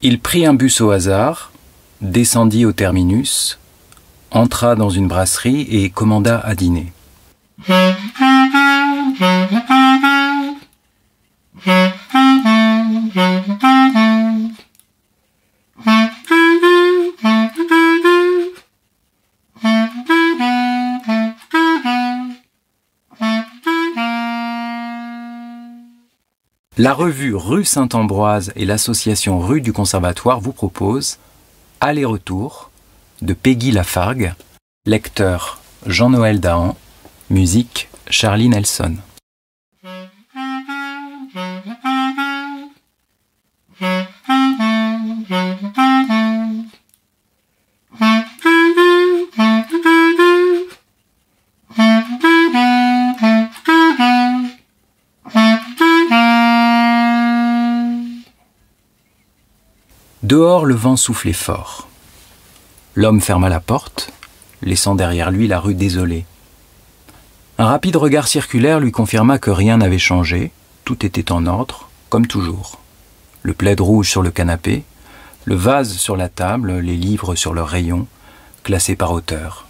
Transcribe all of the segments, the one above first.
Il prit un bus au hasard, descendit au terminus, entra dans une brasserie et commanda à dîner. La revue Rue Saint-Ambroise et l'association Rue du Conservatoire vous proposent Aller-retour de Peggy Lafargue, lecteur Jean-Noël Dahan, musique Charlie Nelson. Dehors, le vent soufflait fort. L'homme ferma la porte, laissant derrière lui la rue désolée. Un rapide regard circulaire lui confirma que rien n'avait changé, tout était en ordre, comme toujours. Le plaid rouge sur le canapé, le vase sur la table, les livres sur leur rayon, classés par auteur.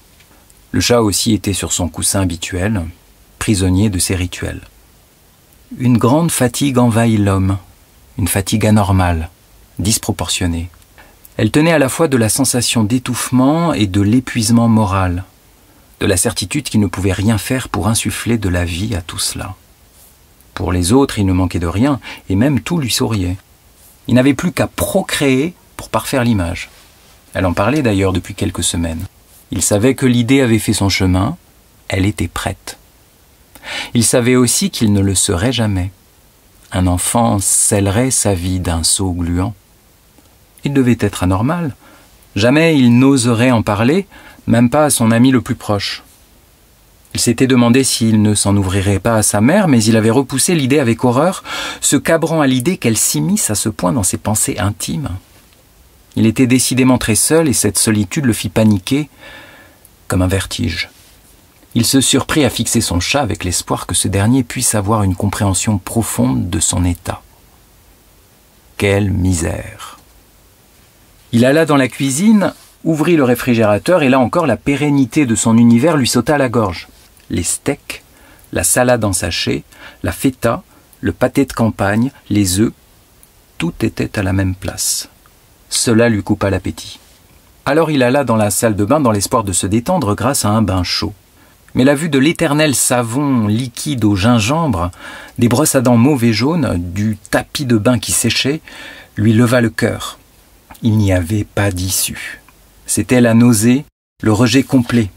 Le chat aussi était sur son coussin habituel, prisonnier de ses rituels. Une grande fatigue envahit l'homme, une fatigue anormale, disproportionnée. Elle tenait à la fois de la sensation d'étouffement et de l'épuisement moral, de la certitude qu'il ne pouvait rien faire pour insuffler de la vie à tout cela. Pour les autres, il ne manquait de rien, et même tout lui souriait. Il n'avait plus qu'à procréer pour parfaire l'image. Elle en parlait d'ailleurs depuis quelques semaines. Il savait que l'idée avait fait son chemin, elle était prête. Il savait aussi qu'il ne le serait jamais. Un enfant scellerait sa vie d'un sceau gluant. Il devait être anormal. Jamais il n'oserait en parler, même pas à son ami le plus proche. Il s'était demandé s'il ne s'en ouvrirait pas à sa mère, mais il avait repoussé l'idée avec horreur, se cabrant à l'idée qu'elle s'immisce à ce point dans ses pensées intimes. Il était décidément très seul et cette solitude le fit paniquer comme un vertige. Il se surprit à fixer son chat avec l'espoir que ce dernier puisse avoir une compréhension profonde de son état. Quelle misère! Il alla dans la cuisine, ouvrit le réfrigérateur et là encore la pérennité de son univers lui sauta à la gorge. Les steaks, la salade en sachet, la feta, le pâté de campagne, les œufs, tout était à la même place. Cela lui coupa l'appétit. Alors il alla dans la salle de bain dans l'espoir de se détendre grâce à un bain chaud. Mais la vue de l'éternel savon liquide au gingembre, des brosses à dents mauve et jaune, du tapis de bain qui séchait, lui leva le cœur. Il n'y avait pas d'issue. C'était la nausée, le rejet complet.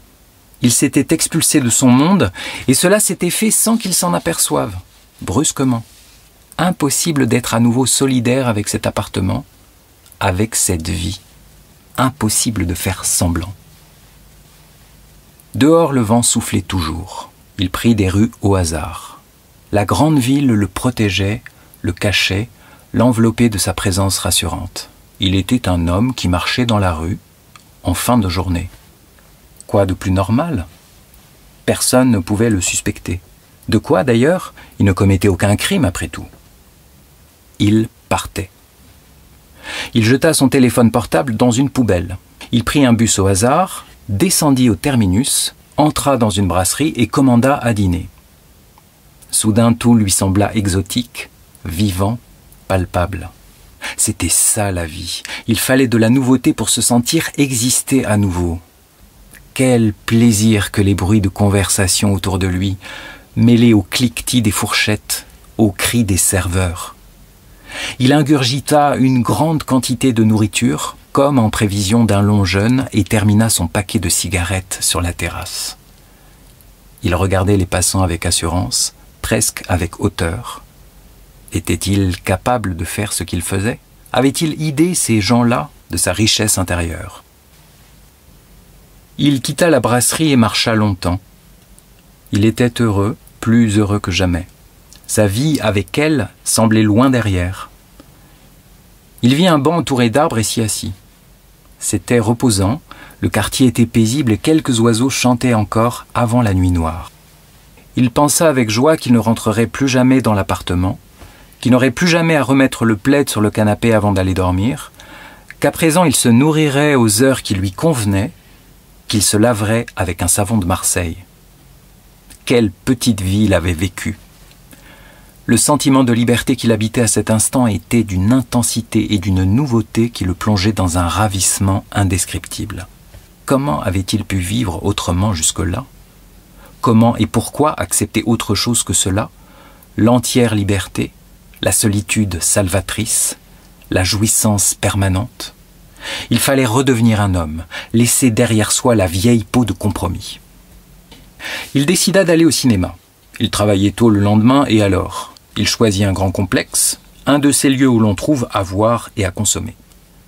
Il s'était expulsé de son monde, et cela s'était fait sans qu'il s'en aperçoive, brusquement. Impossible d'être à nouveau solidaire avec cet appartement, avec cette vie. Impossible de faire semblant. Dehors, le vent soufflait toujours. Il prit des rues au hasard. La grande ville le protégeait, le cachait, l'enveloppait de sa présence rassurante. Il était un homme qui marchait dans la rue, en fin de journée. Quoi de plus normal? Personne ne pouvait le suspecter. De quoi, d'ailleurs? Il ne commettait aucun crime, après tout. Il partait. Il jeta son téléphone portable dans une poubelle. Il prit un bus au hasard, descendit au terminus, entra dans une brasserie et commanda à dîner. Soudain, tout lui sembla exotique, vivant, palpable. C'était ça la vie. Il fallait de la nouveauté pour se sentir exister à nouveau. Quel plaisir que les bruits de conversation autour de lui, mêlés au cliquetis des fourchettes, aux cris des serveurs. Il ingurgita une grande quantité de nourriture, comme en prévision d'un long jeûne, et termina son paquet de cigarettes sur la terrasse. Il regardait les passants avec assurance, presque avec hauteur. Était-il capable de faire ce qu'il faisait? Avait-il idée, ces gens-là, de sa richesse intérieure? Il quitta la brasserie et marcha longtemps. Il était heureux, plus heureux que jamais. Sa vie avec elle semblait loin derrière. Il vit un banc entouré d'arbres et s'y assit. C'était reposant, le quartier était paisible et quelques oiseaux chantaient encore avant la nuit noire. Il pensa avec joie qu'il ne rentrerait plus jamais dans l'appartement, qu'il n'aurait plus jamais à remettre le plaid sur le canapé avant d'aller dormir, qu'à présent il se nourrirait aux heures qui lui convenaient, qu'il se laverait avec un savon de Marseille. Quelle petite vie il avait vécue! Le sentiment de liberté qu'il habitait à cet instant était d'une intensité et d'une nouveauté qui le plongeait dans un ravissement indescriptible. Comment avait-il pu vivre autrement jusque-là? Comment et pourquoi accepter autre chose que cela? L'entière liberté, la solitude salvatrice, la jouissance permanente. Il fallait redevenir un homme, laisser derrière soi la vieille peau de compromis. Il décida d'aller au cinéma. Il travaillait tôt le lendemain et alors, il choisit un grand complexe, un de ces lieux où l'on trouve à voir et à consommer.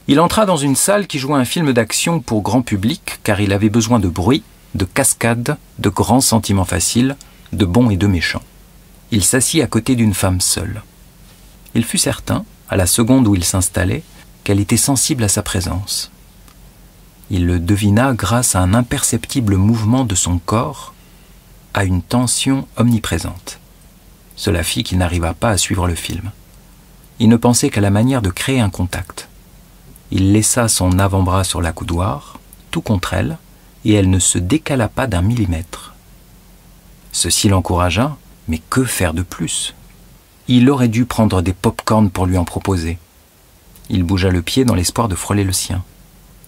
Il entra dans une salle qui jouait un film d'action pour grand public car il avait besoin de bruit, de cascades, de grands sentiments faciles, de bons et de méchants. Il s'assit à côté d'une femme seule. Il fut certain, à la seconde où il s'installait, qu'elle était sensible à sa présence. Il le devina grâce à un imperceptible mouvement de son corps, à une tension omniprésente. Cela fit qu'il n'arriva pas à suivre le film. Il ne pensait qu'à la manière de créer un contact. Il laissa son avant-bras sur l'accoudoir, tout contre elle, et elle ne se décala pas d'un millimètre. Ceci l'encouragea, mais que faire de plus? Il aurait dû prendre des pop-corn pour lui en proposer. Il bougea le pied dans l'espoir de frôler le sien.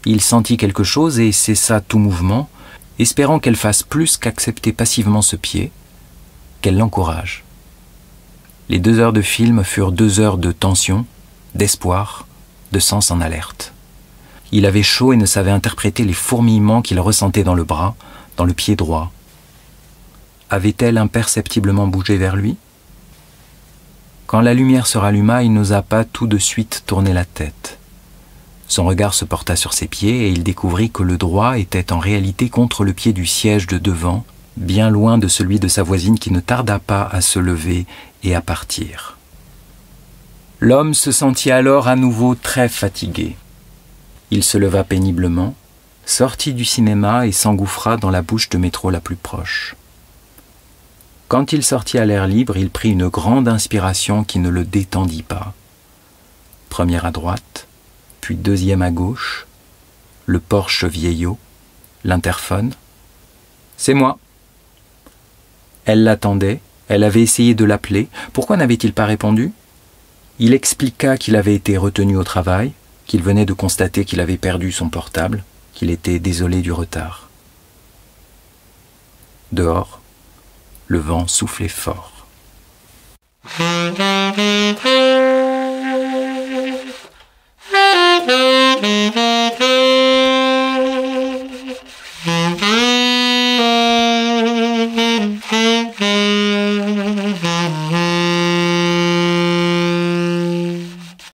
Il sentit quelque chose et cessa tout mouvement, espérant qu'elle fasse plus qu'accepter passivement ce pied, qu'elle l'encourage. Les 2 heures de film furent 2 heures de tension, d'espoir, de sens en alerte. Il avait chaud et ne savait interpréter les fourmillements qu'il ressentait dans le bras, dans le pied droit. Avait-elle imperceptiblement bougé vers lui? Quand la lumière se ralluma, il n'osa pas tout de suite tourner la tête. Son regard se porta sur ses pieds et il découvrit que le droit était en réalité contre le pied du siège de devant, bien loin de celui de sa voisine qui ne tarda pas à se lever et à partir. L'homme se sentit alors à nouveau très fatigué. Il se leva péniblement, sortit du cinéma et s'engouffra dans la bouche de métro la plus proche. Quand il sortit à l'air libre, il prit une grande inspiration qui ne le détendit pas. Première à droite, puis deuxième à gauche, le Porsche vieillot, l'interphone. « C'est moi !» Elle l'attendait, elle avait essayé de l'appeler. Pourquoi n'avait-il pas répondu? Il expliqua qu'il avait été retenu au travail, qu'il venait de constater qu'il avait perdu son portable, qu'il était désolé du retard. Dehors, le vent soufflait fort.